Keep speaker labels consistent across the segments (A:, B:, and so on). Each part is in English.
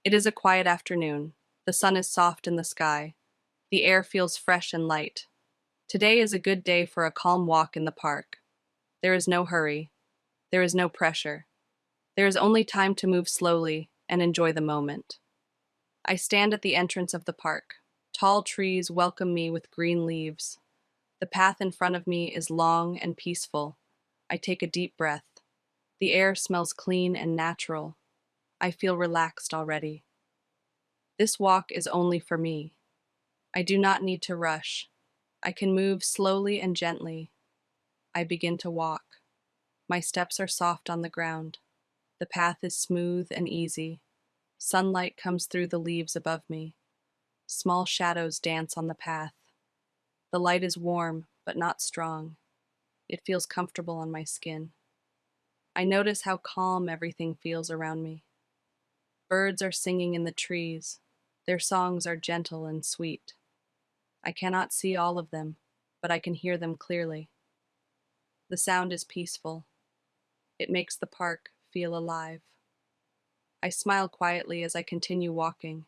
A: It is a quiet afternoon. The sun is soft in the sky. The air feels fresh and light. Today is a good day for a calm walk in the park. There is no hurry. There is no pressure. There is only time to move slowly and enjoy the moment. I stand at the entrance of the park. Tall trees welcome me with green leaves. The path in front of me is long and peaceful. I take a deep breath. The air smells clean and natural. I feel relaxed already. This walk is only for me. I do not need to rush. I can move slowly and gently. I begin to walk. My steps are soft on the ground. The path is smooth and easy. Sunlight comes through the leaves above me. Small shadows dance on the path. The light is warm, but not strong. It feels comfortable on my skin. I notice how calm everything feels around me. Birds are singing in the trees. Their songs are gentle and sweet. I cannot see all of them, but I can hear them clearly. The sound is peaceful. It makes the park feel alive. I smile quietly as I continue walking.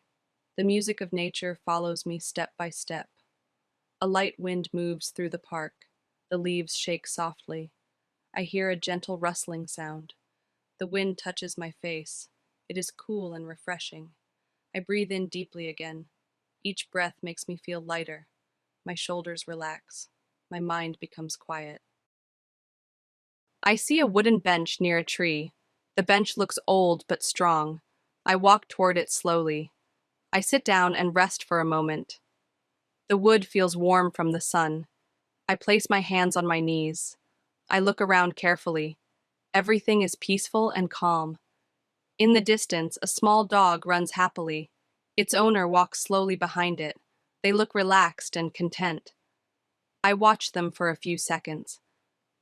A: The music of nature follows me step by step. A light wind moves through the park. The leaves shake softly. I hear a gentle rustling sound. The wind touches my face. It is cool and refreshing. I breathe in deeply again. Each breath makes me feel lighter. My shoulders relax. My mind becomes quiet. I see a wooden bench near a tree. The bench looks old but strong. I walk toward it slowly. I sit down and rest for a moment. The wood feels warm from the sun. I place my hands on my knees. I look around carefully. Everything is peaceful and calm. In the distance, a small dog runs happily. Its owner walks slowly behind it. They look relaxed and content. I watch them for a few seconds.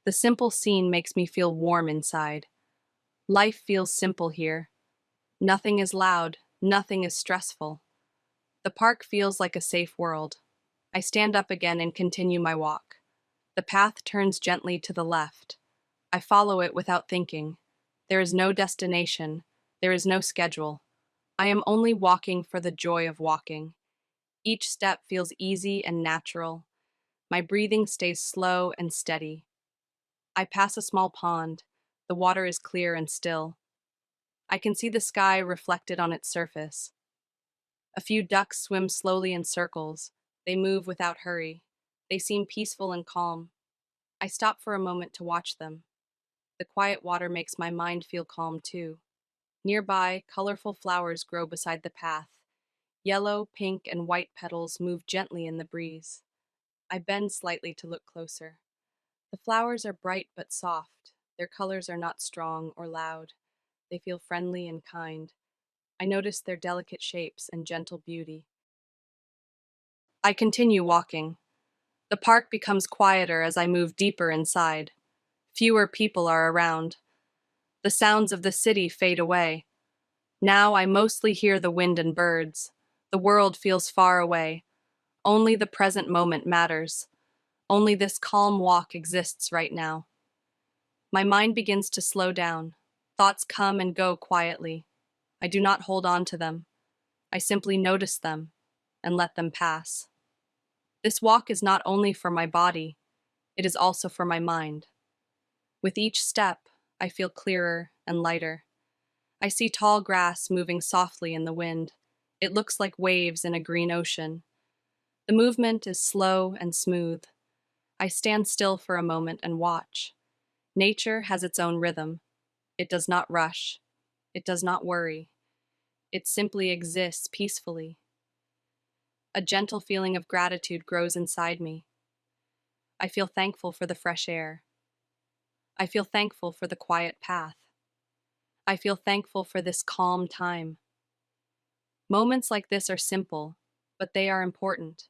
A: The simple scene makes me feel warm inside. Life feels simple here. Nothing is loud, nothing is stressful. The park feels like a safe world. I stand up again and continue my walk. The path turns gently to the left. I follow it without thinking. There is no destination. There is no schedule. I am only walking for the joy of walking. Each step feels easy and natural. My breathing stays slow and steady. I pass a small pond. The water is clear and still. I can see the sky reflected on its surface. A few ducks swim slowly in circles. They move without hurry. They seem peaceful and calm. I stop for a moment to watch them. The quiet water makes my mind feel calm too. Nearby, colorful flowers grow beside the path. Yellow, pink, and white petals move gently in the breeze. I bend slightly to look closer. The flowers are bright but soft. Their colors are not strong or loud. They feel friendly and kind. I notice their delicate shapes and gentle beauty. I continue walking. The park becomes quieter as I move deeper inside. Fewer people are around. The sounds of the city fade away. Now I mostly hear the wind and birds. The world feels far away. Only the present moment matters. Only this calm walk exists right now. My mind begins to slow down. Thoughts come and go quietly. I do not hold on to them. I simply notice them and let them pass. This walk is not only for my body, it is also for my mind. With each step, I feel clearer and lighter. I see tall grass moving softly in the wind. It looks like waves in a green ocean. The movement is slow and smooth. I stand still for a moment and watch. Nature has its own rhythm. It does not rush. It does not worry. It simply exists peacefully. A gentle feeling of gratitude grows inside me. I feel thankful for the fresh air. I feel thankful for the quiet path. I feel thankful for this calm time. Moments like this are simple, but they are important.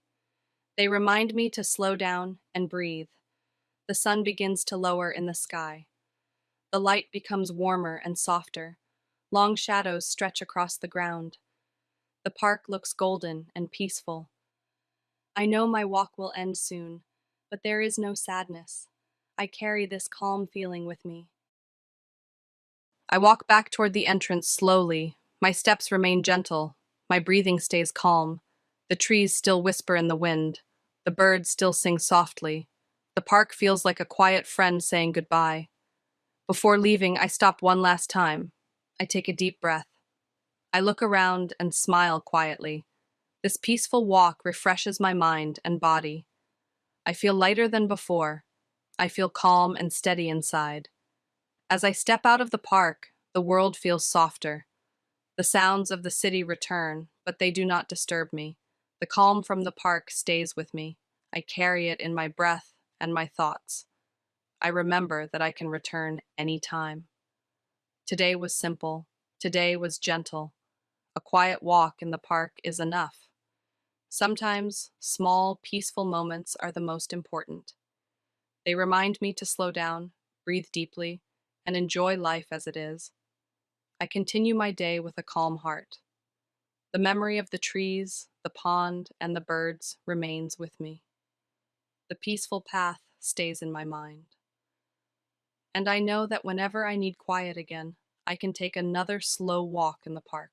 A: They remind me to slow down and breathe. The sun begins to lower in the sky. The light becomes warmer and softer. Long shadows stretch across the ground. The park looks golden and peaceful. I know my walk will end soon, but there is no sadness. I carry this calm feeling with me. I walk back toward the entrance slowly, My steps remain gentle, my breathing stays calm, the trees still whisper in the wind, the birds still sing softly. The park feels like a quiet friend saying goodbye. Before leaving, I stop one last time. I take a deep breath. I look around and smile quietly. This peaceful walk refreshes my mind and body. I feel lighter than before. I feel calm and steady inside. As I step out of the park, the world feels softer. The sounds of the city return, but they do not disturb me. The calm from the park stays with me. I carry it in my breath and my thoughts. I remember that I can return any time. Today was simple. Today was gentle. A quiet walk in the park is enough. Sometimes small, peaceful moments are the most important. They remind me to slow down, breathe deeply, and enjoy life as it is. I continue my day with a calm heart. The memory of the trees, the pond, and the birds remains with me. The peaceful path stays in my mind. And I know that whenever I need quiet again, I can take another slow walk in the park.